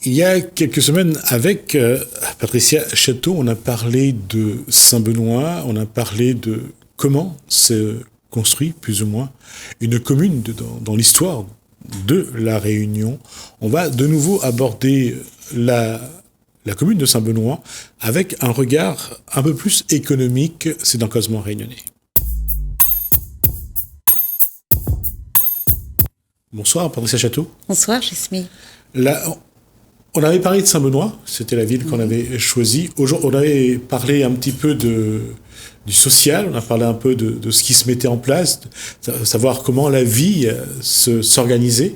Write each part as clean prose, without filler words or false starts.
Il y a quelques semaines, avec Patricia Château, on a parlé de Saint-Benoît, on a parlé de comment se construit, plus ou moins, une commune dans l'histoire de La Réunion. On va de nouveau aborder la commune de Saint-Benoît avec un regard un peu plus économique. C'est dans Causement Réunionnais. Bonsoir, Patricia Château. Bonsoir, Jasmine. On avait parlé de Saint-Benoît, c'était la ville qu'on avait choisie. On avait parlé un petit peu du social, on a parlé un peu de ce qui se mettait en place, savoir comment la vie s'organisait.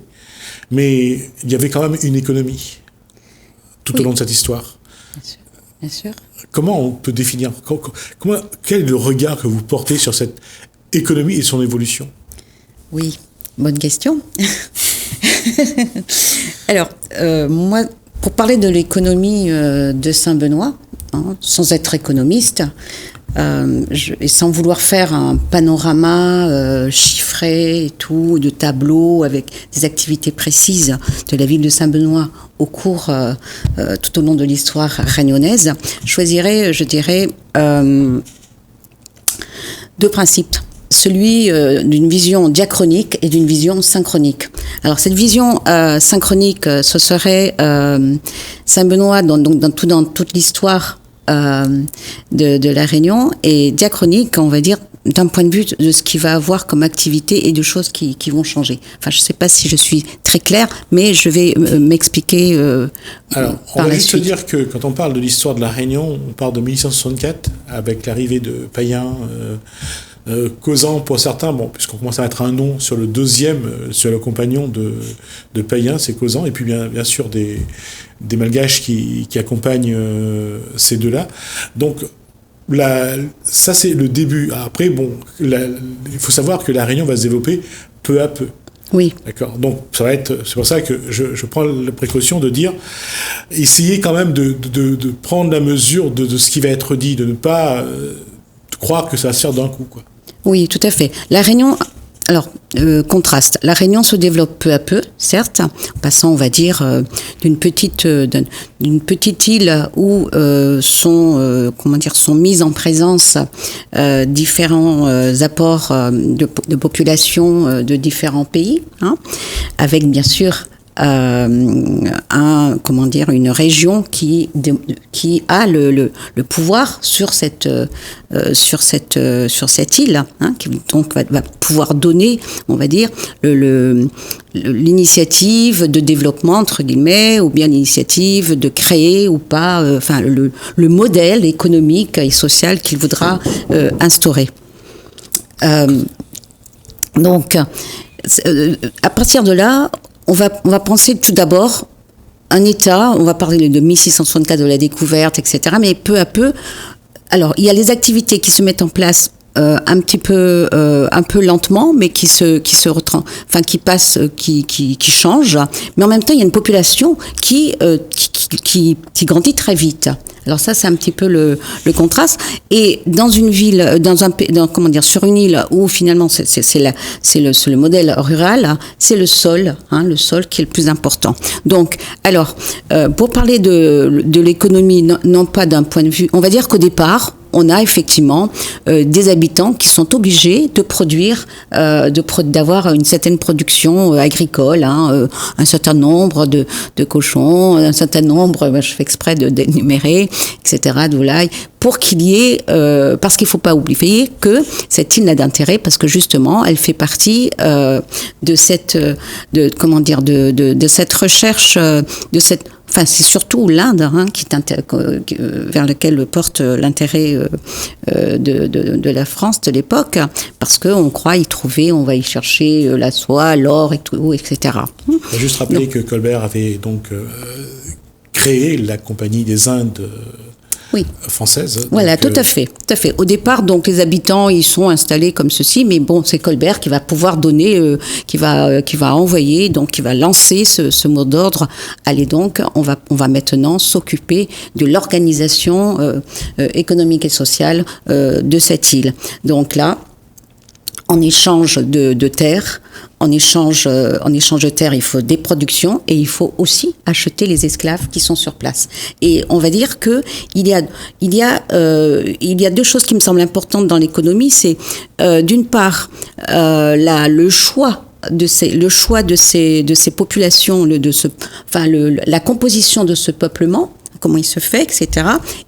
Mais il y avait quand même une économie tout au long de cette histoire. Bien sûr. Comment on peut définir, quel est le regard que vous portez sur cette économie et son évolution? Oui, bonne question. Alors, moi, pour parler de l'économie de Saint-Benoît, sans être économiste, et sans vouloir faire un panorama chiffré et tout, de tableaux avec des activités précises de la ville de Saint-Benoît au cours, tout au long de l'histoire réunionnaise, je choisirais, je dirais, deux principes. Celui d'une vision diachronique et d'une vision synchronique. Alors cette vision synchronique, ce serait Saint-Benoît dans toute l'histoire de la Réunion, et diachronique, on va dire, d'un point de vue de ce qu'il va avoir comme activité et de choses qui vont changer. Enfin, je ne sais pas si je suis très claire, mais je vais m'expliquer Alors, on va juste dire que quand on parle de l'histoire de la Réunion, on parle de 1864, avec l'arrivée de Payen, Causant pour certains, puisqu'on commence à mettre un nom sur le deuxième, sur le compagnon de Payen, c'est Causant, et puis bien sûr des Malgaches qui accompagnent ces deux-là. Donc, ça c'est le début. Après, il faut savoir que la Réunion va se développer peu à peu. Oui. D'accord. Donc, c'est pour ça que je prends la précaution de dire, essayez quand même de prendre la mesure de ce qui va être dit, de ne pas croire que ça va se faire d'un coup, quoi. Oui, tout à fait. La Réunion, alors, contraste. La Réunion se développe peu à peu, certes, en passant, on va dire, d'une petite île où sont mis en présence différents apports de population de différents pays, avec bien sûr une région qui a le pouvoir sur cette île, qui donc va pouvoir donner, on va dire, l'initiative de développement entre guillemets, ou bien l'initiative de créer ou pas, le modèle économique et social qu'il voudra instaurer. Donc, à partir de là, on va penser tout d'abord un État, on va parler de 1664 de la découverte, etc. Mais peu à peu, alors il y a les activités qui se mettent en place un peu lentement, mais qui changent. Mais en même temps, il y a une population qui grandit très vite. Alors ça, c'est un petit peu le contraste. Et dans une ville, sur une île où finalement c'est le modèle rural, c'est le sol qui est le plus important. Donc, alors, pour parler de l'économie, non pas d'un point de vue, on va dire qu'au départ, on a effectivement des habitants qui sont obligés de produire, d'avoir une certaine production agricole, un certain nombre de cochons, un certain nombre, je fais exprès d'énumérer, etc., de volailles, pour qu'il y ait, parce qu'il ne faut pas oublier que cette île n'a d'intérêt parce que justement, elle fait partie de cette recherche, enfin, c'est surtout l'Inde vers laquelle porte l'intérêt de la France de l'époque, parce qu'on croit y trouver, on va y chercher la soie, l'or et tout, etc. Il faut juste rappeler que Colbert avait donc créé la Compagnie des Indes française. Voilà, tout à fait. Au départ, donc, les habitants, ils sont installés comme ceci, mais bon, c'est Colbert qui va pouvoir donner, qui va envoyer, donc, qui va lancer ce mot d'ordre. Allez donc, on va maintenant s'occuper de l'organisation économique et sociale de cette île. Donc là, en échange de terres. En échange de terres, il faut des productions et il faut aussi acheter les esclaves qui sont sur place. Et on va dire que il y a deux choses qui me semblent importantes dans l'économie. C'est d'une part le choix de ces populations, la composition de ce peuplement, comment il se fait, etc.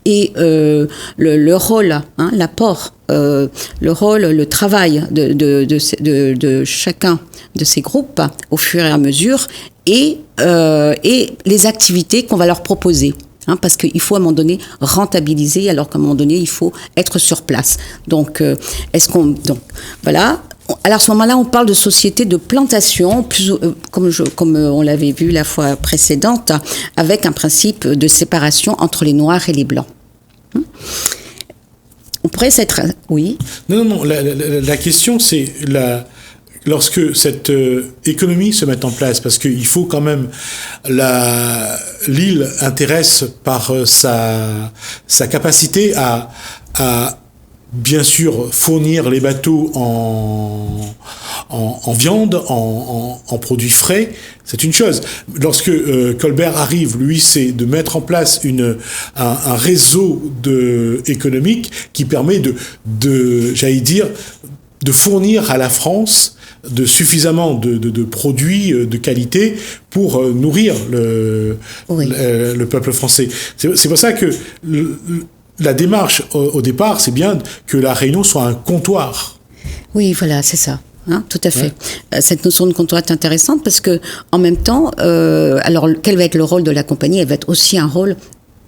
Et le rôle, l'apport, le rôle, le travail de chacun de ces groupes au fur et à mesure, et les activités qu'on va leur proposer. Parce qu'il faut à un moment donné rentabiliser, alors qu'à un moment donné il faut être sur place. Donc, voilà. Alors à ce moment-là, on parle de société de plantation, comme on l'avait vu la fois précédente, avec un principe de séparation entre les Noirs et les Blancs. On pourrait s'être... Oui. Non. La question, c'est lorsque cette économie se met en place, parce qu'il faut quand même... L'île intéresse par sa capacité à bien sûr fournir les bateaux en viande, en produits frais, c'est une chose. Lorsque Colbert arrive, lui, c'est de mettre en place un réseau économique qui permet j'allais dire, de fournir à la France suffisamment de produits de qualité pour nourrir le peuple français. C'est pour ça que la démarche au départ, c'est bien que la Réunion soit un comptoir. Oui, voilà, c'est ça. Tout à fait. Ouais. Cette notion de comptoir est intéressante parce que, en même temps, alors quel va être le rôle de la compagnie ? Elle va être aussi un rôle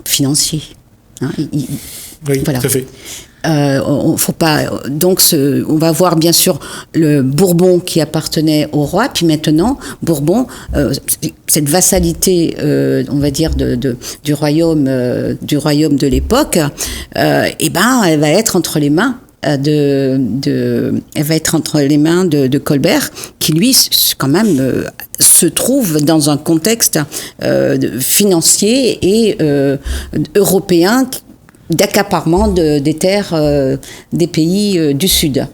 financier. Oui, voilà. Tout à fait. Faut pas. Donc, on va voir bien sûr le Bourbon qui appartenait au roi, puis maintenant Bourbon, cette vassalité, on va dire du royaume de l'époque, elle va être entre les mains de Colbert, qui lui quand même se trouve dans un contexte financier et européen d'accaparement des terres des pays du Sud.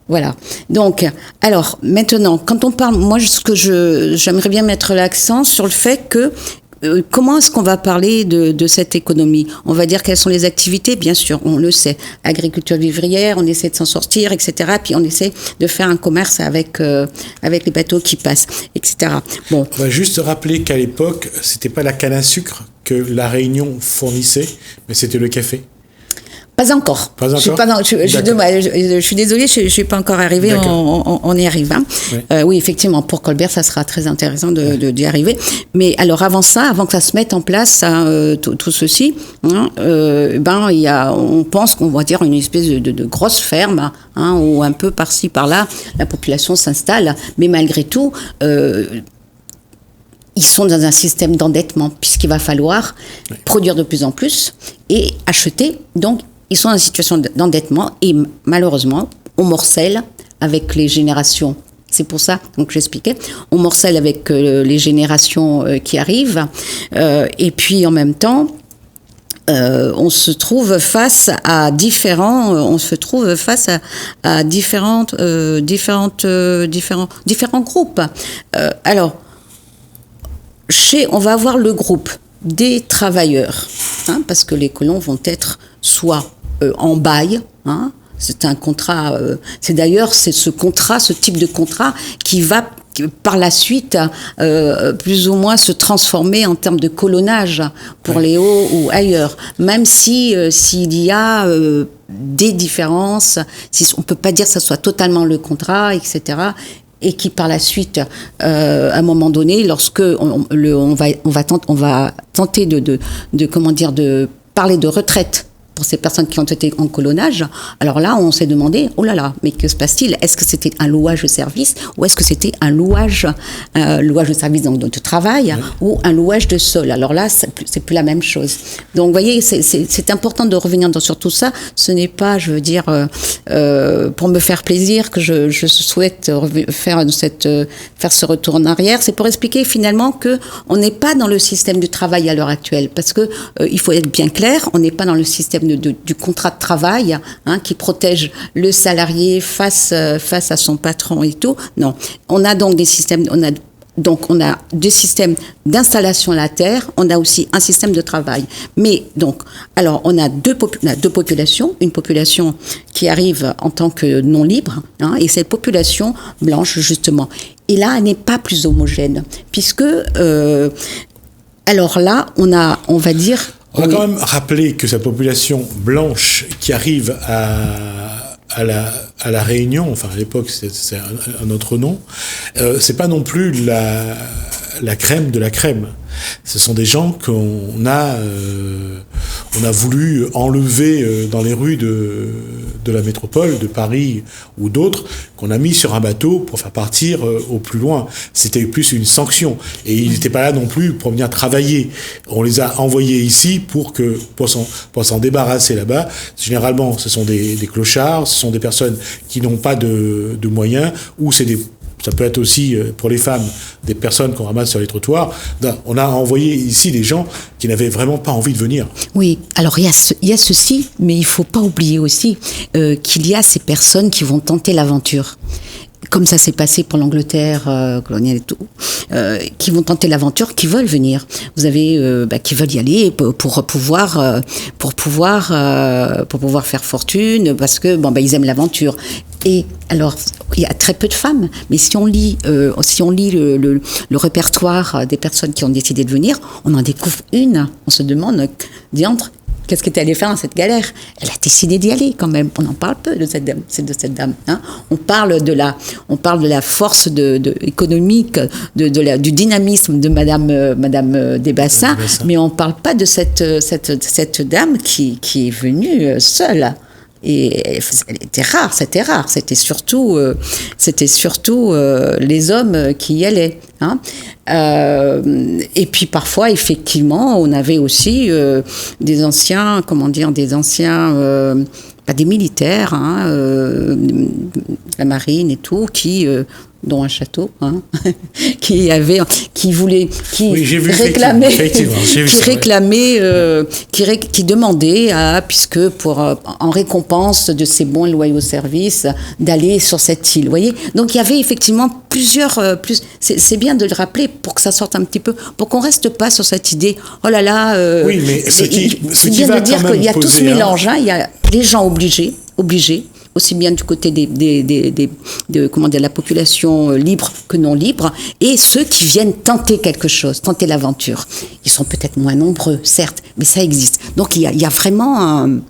Voilà. Donc, alors, maintenant, quand on parle, moi, j'aimerais bien mettre l'accent sur le fait que comment est-ce qu'on va parler de cette économie ? On va dire quelles sont les activités, bien sûr, on le sait. Agriculture vivrière, on essaie de s'en sortir, etc. Puis on essaie de faire un commerce avec les bateaux qui passent, etc. Bon. On va juste rappeler qu'à l'époque, c'était pas la canne à sucre que la Réunion fournissait, mais c'était le café. Pas encore. Pas encore. Je suis désolée, je suis pas encore arrivée. On y arrive. Ouais. Oui, effectivement, pour Colbert, ça sera très intéressant d'y arriver. Mais alors, avant que ça se mette en place, tout ceci, on pense qu'on va dire une espèce de grosse ferme, où un peu par-ci par-là, la population s'installe. Mais malgré tout, ils sont dans un système d'endettement puisqu'il va falloir produire de plus en plus et acheter. Donc, ils sont dans une situation d'endettement et malheureusement, on morcelle avec les générations. C'est pour ça, donc j'expliquais, on morcelle avec les générations qui arrivent. Et puis en même temps, on se trouve face à différents groupes. Alors, on va avoir le groupe des travailleurs, parce que les colons vont être soit en bail, c'est un contrat, c'est ce type de contrat qui va par la suite plus ou moins se transformer en termes de colonnage pour les Hauts ou ailleurs, même s'il y a des différences, on peut pas dire que ça soit totalement le contrat, etc., et qui par la suite, à un moment donné, lorsque on va tenter de parler de retraite pour ces personnes qui ont été en colonnage, alors là, on s'est demandé, oh là là, mais que se passe-t-il ? Est-ce que c'était un louage de service ou est-ce que c'était un louage de service donc de travail ou un louage de sol ? Alors là, c'est plus la même chose. Donc, vous voyez, c'est important de revenir sur tout ça. Ce n'est pas, je veux dire, pour me faire plaisir que je souhaite faire ce retour en arrière. C'est pour expliquer finalement que on n'est pas dans le système du travail à l'heure actuelle, parce que il faut être bien clair, on n'est pas dans le système du contrat de travail, qui protège le salarié face à son patron et tout. Non, on a donc des systèmes, on a deux systèmes d'installation à la terre, on a aussi un système de travail. Mais donc, alors on a deux populations, une population qui arrive en tant que non libre, et cette population blanche justement. Et là, elle n'est pas plus homogène, puisque alors là, on va dire. On va quand même rappeler que cette population blanche qui arrive à la Réunion, enfin à l'époque c'est un autre nom, c'est pas non plus la crème de la crème. Ce sont des gens qu'on a voulu enlever dans les rues de la métropole, de Paris ou d'autres, qu'on a mis sur un bateau pour faire partir au plus loin. C'était plus une sanction. Et ils n'étaient pas là non plus pour venir travailler. On les a envoyés ici pour s'en débarrasser là-bas. Généralement, ce sont des clochards, ce sont des personnes qui n'ont pas de moyens, ou ça peut être aussi, pour les femmes, des personnes qu'on ramasse sur les trottoirs. On a envoyé ici des gens qui n'avaient vraiment pas envie de venir. Oui, alors il y a ceci, mais il ne faut pas oublier aussi qu'il y a ces personnes qui vont tenter l'aventure. Comme ça s'est passé pour l'Angleterre coloniale et tout, qui vont tenter l'aventure, qui veulent venir. Vous avez qui veulent y aller pour pouvoir faire fortune, parce que ils aiment l'aventure. Et alors, il y a très peu de femmes, mais si on lit le répertoire des personnes qui ont décidé de venir, on en découvre une. On se demande, diantre, qu'est-ce qu'elle est allée faire dans cette galère ? Elle a décidé d'y aller quand même. On en parle peu de cette dame. On parle de la force économique, du dynamisme de Madame Desbassins, mais on parle pas de cette dame qui est venue seule. Et c'était rare. C'était surtout les hommes qui y allaient. Et puis parfois, effectivement, on avait aussi des anciens, pas des militaires, la marine et tout, dont un château, qui demandait en récompense de ses bons et loyaux services, d'aller sur cette île. Vous voyez ? Donc il y avait effectivement c'est bien de le rappeler pour que ça sorte un petit peu, pour qu'on reste pas sur cette idée. Oh là là. Oui, mais c'est bien de dire qu'il y a tout ce mélange. Il y a les gens obligés, aussi bien du côté de la population libre que non libre, et ceux qui viennent tenter quelque chose, tenter l'aventure. Ils sont peut-être moins nombreux, certes, mais ça existe. Donc il y a vraiment un...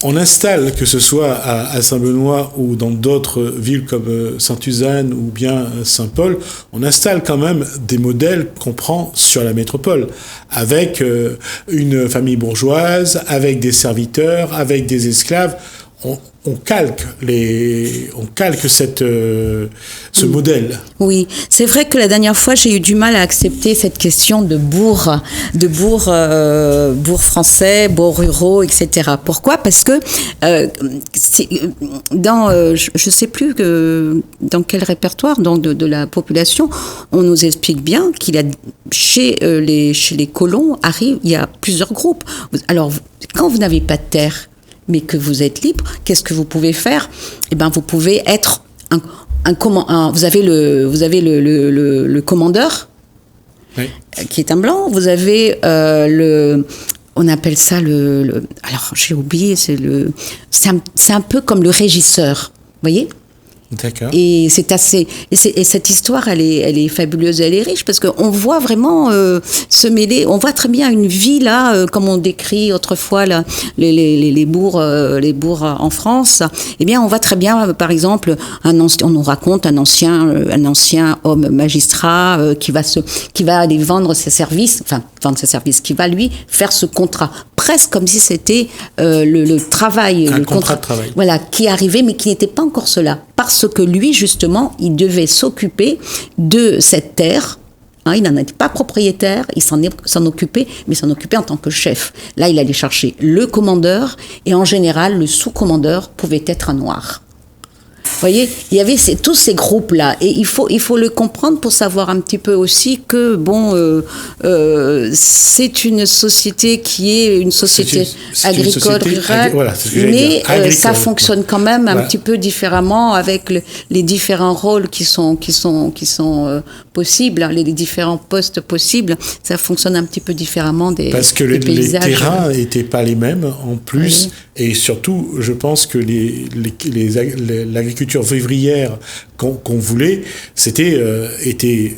On installe, que ce soit à Saint-Benoît ou dans d'autres villes comme Sainte-Suzanne ou bien Saint-Paul, on installe quand même des modèles qu'on prend sur la métropole, avec une famille bourgeoise, avec des serviteurs, avec des esclaves. On calque ce modèle. Oui, c'est vrai que la dernière fois, j'ai eu du mal à accepter cette question de bourgs français, bourgs ruraux, etc. Pourquoi ? Parce que je sais plus dans quel répertoire de la population, on nous explique bien qu'il y a chez les colons il y a plusieurs groupes. Alors, quand vous n'avez pas de terre, mais que vous êtes libre, qu'est-ce que vous pouvez faire ? Vous pouvez être vous avez le commandeur, oui, qui est un blanc. Vous avez on appelle ça alors j'ai oublié, c'est un peu comme le régisseur, vous voyez ? D'accord. Et cette histoire, elle est fabuleuse, elle est riche, parce qu'on voit vraiment se mêler. On voit très bien une vie là, comme on décrit autrefois là, les bourgs en France. Eh bien, on voit très bien, par exemple, on nous raconte un ancien homme magistrat qui va aller vendre ses services, qui va lui faire ce contrat, presque comme si c'était le travail, un contrat de travail. Voilà, qui arrivait, mais qui n'était pas encore cela. Parce que lui, justement, il devait s'occuper de cette terre. Il n'en était pas propriétaire, il s'en occupait, mais s'en occupait en tant que chef. Là, il allait chercher le commandeur, et en général, le sous-commandeur pouvait être un noir. Vous voyez, il y avait tous ces groupes-là. Et il faut le comprendre pour savoir un petit peu aussi que, c'est une société qui est une société agricole, rurale, mais ça fonctionne quand même un petit peu différemment avec les différents rôles qui sont possibles, les différents postes possibles. Ça fonctionne un petit peu différemment des paysages. Parce que les terrains n'étaient pas les mêmes en plus. Et surtout, je pense que l'agriculture vivrière qu'on voulait, était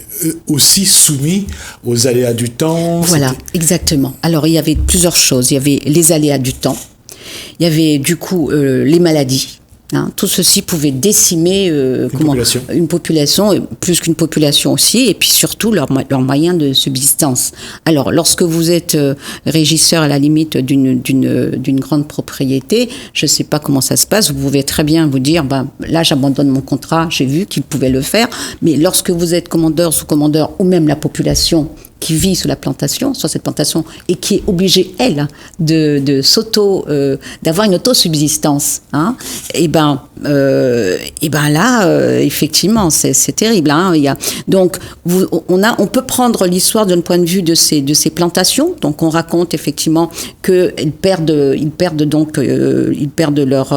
aussi soumis aux aléas du temps. Voilà, exactement. Alors, il y avait plusieurs choses. Il y avait les aléas du temps. Il y avait, du coup, les maladies. Tout ceci pouvait décimer une population, plus qu'une population aussi, et puis surtout leurs moyens de subsistance. Alors, lorsque vous êtes régisseur à la limite d'une grande propriété, je ne sais pas comment ça se passe, vous pouvez très bien vous dire, là j'abandonne mon contrat, j'ai vu qu'ils pouvaient le faire, mais lorsque vous êtes commandeur, sous-commandeur, ou même la population qui vit sur cette plantation, et qui est obligée, elle, d'avoir une autosubsistance, là, effectivement, c'est terrible. Donc, on peut prendre l'histoire d'un point de vue de ces plantations. Donc, on raconte effectivement qu'ils perdent leur,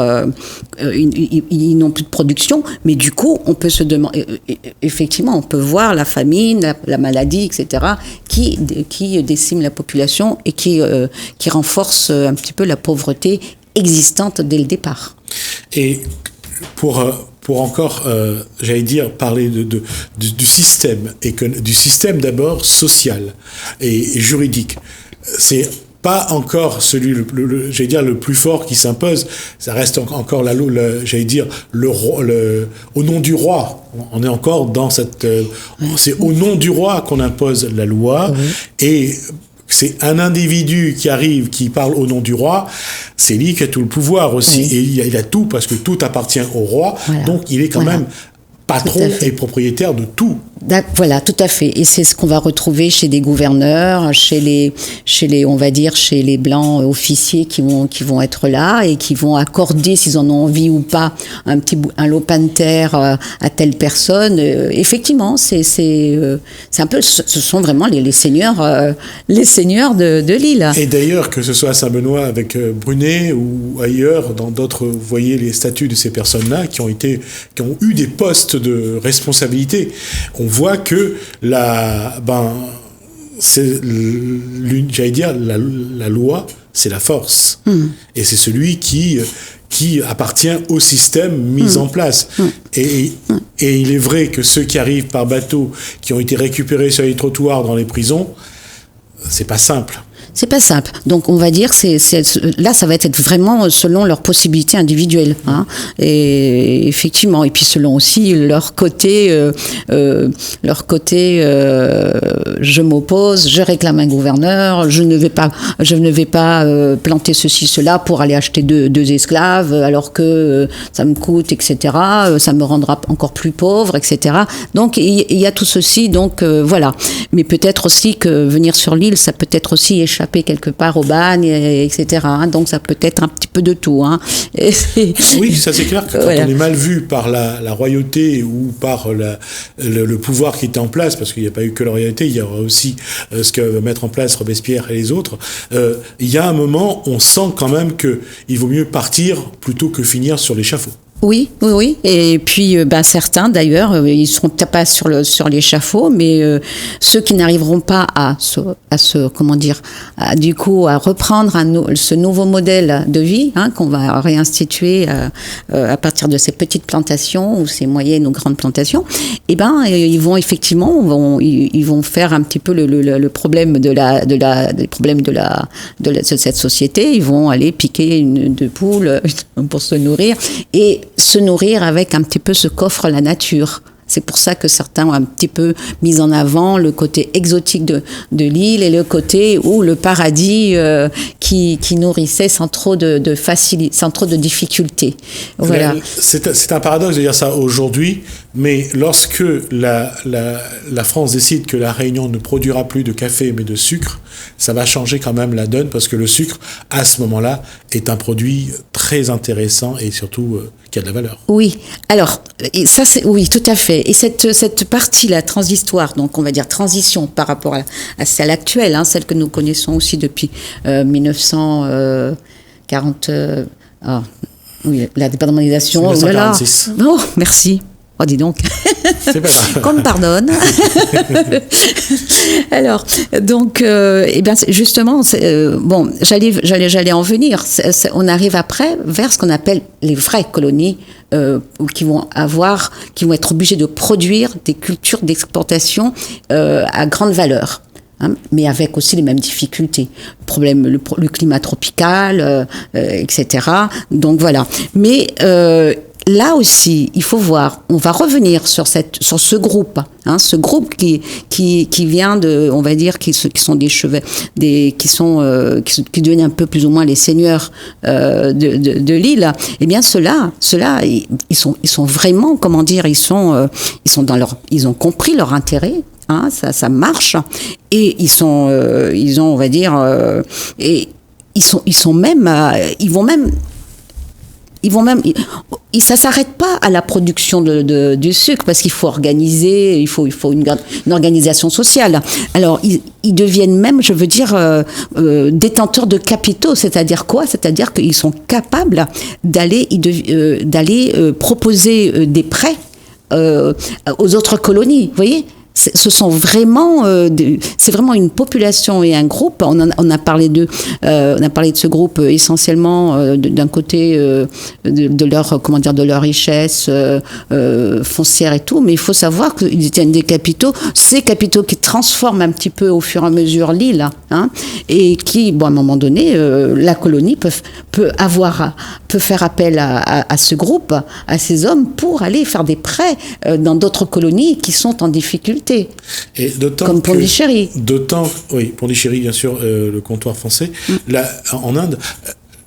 ils n'ont plus de production, mais du coup, on peut se demander, effectivement, on peut voir la famine, la maladie, etc., qui décime la population et qui renforce un petit peu la pauvreté existante dès le départ. Et pour encore, j'allais dire, parler du système, et du système d'abord social et juridique, c'est pas encore celui j'allais dire le plus fort qui s'impose. Ça reste encore j'allais dire au nom du roi. On est encore dans cette c'est au nom du roi qu'on impose la loi. Et c'est un individu qui arrive, qui parle au nom du roi, c'est lui qui a tout le pouvoir aussi. Et il a tout, parce que tout appartient au roi. Donc il est quand même patron et propriétaire de tout. Voilà, tout à fait. Et c'est ce qu'on va retrouver chez des gouverneurs, chez les blancs officiers qui vont être là et qui vont accorder, s'ils en ont envie ou pas, un lopin de terre à telle personne. Effectivement, c'est un peu, ce sont vraiment les seigneurs de l'île. Et d'ailleurs, que ce soit à Saint-Benoît avec Brunet ou ailleurs, dans d'autres, vous voyez les statuts de ces personnes-là qui ont eu des postes de responsabilité. On voit que j'allais dire, la loi, c'est la force. Et c'est celui qui appartient au système mis en place. Et il est vrai que ceux qui arrivent par bateau, qui ont été récupérés sur les trottoirs dans les prisons, c'est pas simple. C'est pas simple. Donc, on va dire, là, ça va être vraiment selon leurs possibilités individuelles. Et effectivement, et puis selon aussi leur côté, je m'oppose, je réclame un gouverneur, je ne vais pas planter ceci, cela pour aller acheter deux esclaves, alors que ça me coûte, etc. Ça me rendra encore plus pauvre, etc. Donc, il y a tout ceci. Donc, voilà. Mais peut-être aussi que venir sur l'île, ça peut être aussi échapper quelque part au bagne, etc. Donc ça peut être un petit peu de tout. Oui, ça c'est clair que quand on est mal vu par la royauté ou par le pouvoir qui est en place, parce qu'il n'y a pas eu que la royauté, il y aura aussi ce que va mettre en place Robespierre et les autres, il y a un moment, on sent quand même qu'il vaut mieux partir plutôt que finir sur l'échafaud. Oui. Et puis, certains, d'ailleurs, ils seront peut-être pas sur l'échafaud, mais ceux qui n'arriveront pas à reprendre ce nouveau modèle de vie, qu'on va réinstituer à partir de ces petites plantations ou ces moyennes ou grandes plantations, ils vont effectivement, ils vont faire un petit peu le problème de cette société. Ils vont aller piquer deux poules pour se nourrir et se nourrir avec un petit peu ce qu'offre la nature. C'est pour ça que certains ont un petit peu mis en avant le côté exotique de l'île et le côté où le paradis qui nourrissait sans trop de difficultés. Voilà. C'est un paradoxe de dire ça aujourd'hui, Mais lorsque la France décide que la Réunion ne produira plus de café mais de sucre, ça va changer quand même la donne, parce que le sucre, à ce moment-là, est un produit très intéressant et surtout qui a de la valeur. Oui, alors, ça c'est, oui, tout à fait. Et cette partie-là, transitoire, donc on va dire transition par rapport à celle actuelle, hein, celle que nous connaissons aussi depuis 1940, oui, la départementalisation. 1946. Oh là là. Oh, merci. Oh, dis donc. C'est pas grave. Qu'on me pardonne. Alors, donc, justement, bon, j'allais en venir. On arrive après vers ce qu'on appelle les vraies colonies, qui vont être obligées de produire des cultures d'exportation à grande valeur. Hein, mais avec aussi les mêmes difficultés, le climat tropical, etc. Donc voilà. Mais là aussi, il faut voir. On va revenir sur ce groupe, hein, ce groupe qui vient de, on va dire, qui sont des chevaliers, qui deviennent un peu plus ou moins les seigneurs de l'île. Eh bien, ceux-là, ils sont vraiment, comment dire, ils ont compris leur intérêt. Hein, ça marche, et ils ont, on va dire, et ça s'arrête pas à la production du sucre, parce qu'il faut organiser, il faut une organisation sociale. Alors ils deviennent même, je veux dire, détenteurs de capitaux, c'est-à-dire quoi ? C'est-à-dire qu'ils sont capables d'aller proposer des prêts aux autres colonies, vous voyez ? Ce sont vraiment, c'est vraiment une population et un groupe. On a parlé de ce groupe essentiellement d'un côté de leur richesse foncière et tout. Mais il faut savoir qu'ils détiennent des capitaux, ces capitaux qui transforment un petit peu au fur et à mesure l'île, hein, et qui, bon, à un moment donné, la colonie peut faire appel à ce groupe, à ces hommes, pour aller faire des prêts dans d'autres colonies qui sont en difficulté. Et comme Pondichéry. Oui, Pondichéry, bien sûr, le comptoir français. Là, en Inde,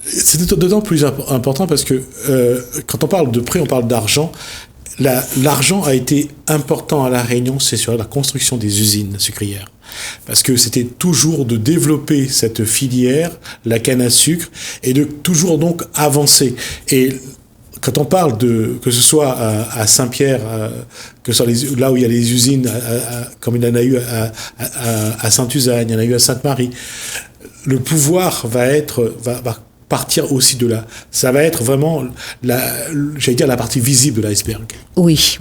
c'est d'autant plus important parce que quand on parle de prêt, on parle d'argent. L'argent a été important à La Réunion, c'est sur la construction des usines sucrières. Parce que c'était toujours de développer cette filière, la canne à sucre, et de toujours donc avancer. Et quand on parle que ce soit à Saint-Pierre, que ce soit là où il y a les usines, comme il y en a eu à Sainte-Usagne, il y en a eu à Sainte-Marie, le pouvoir va partir aussi de là. Ça va être vraiment, la partie visible de l'iceberg. Oui.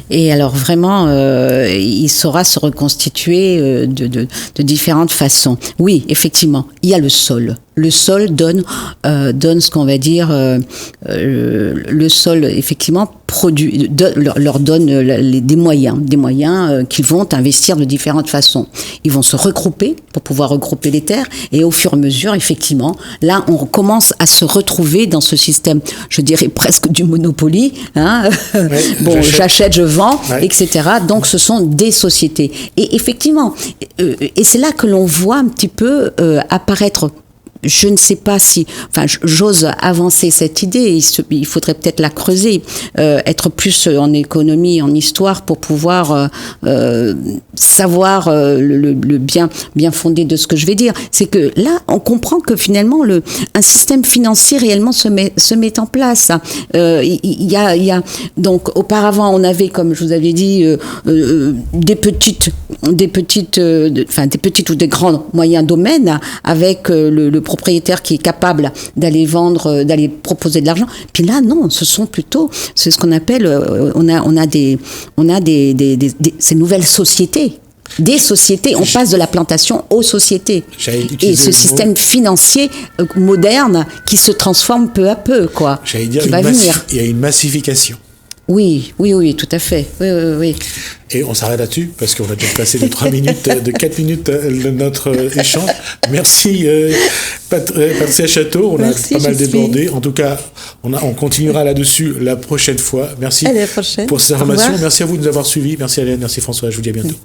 Et alors vraiment, il saura se reconstituer de différentes façons. Oui, effectivement, il y a le sol. Le sol donne ce qu'on va dire, le sol, effectivement, leur donne des moyens qu'ils vont investir de différentes façons. Ils vont se regrouper pour pouvoir regrouper les terres, et au fur et à mesure, effectivement, là, on commence à se retrouver dans ce système, je dirais presque du Monopoly, hein. Bon, j'achète, je vends, etc. Donc, ce sont des sociétés. Et effectivement, et c'est là que l'on voit un petit peu apparaître. Je ne sais pas si, j'ose avancer cette idée. Il faudrait peut-être la creuser, être plus en économie, en histoire, pour pouvoir savoir le bien fondé de ce que je vais dire. C'est que là, on comprend que finalement, un système financier réellement se met en place. Il y a donc auparavant, on avait, comme je vous avais dit, des petites ou des grands moyens domaines, avec le propriétaire qui est capable d'aller vendre, d'aller proposer de l'argent. Puis là, non, c'est ce qu'on appelle, on a ces nouvelles sociétés. Des sociétés, on passe de la plantation aux sociétés. Et ce système financier moderne qui se transforme peu à peu, quoi. J'allais dire, il y a une massification. Oui, tout à fait. Oui. Et on s'arrête là-dessus, parce qu'on a déjà passé de 4 minutes de notre échange. Merci Patricia Château, on a pas mal débordé. En tout cas, on continuera là-dessus la prochaine fois. Merci pour ces informations. Merci à vous de nous avoir suivis. Merci Hélène, merci François, je vous dis à bientôt.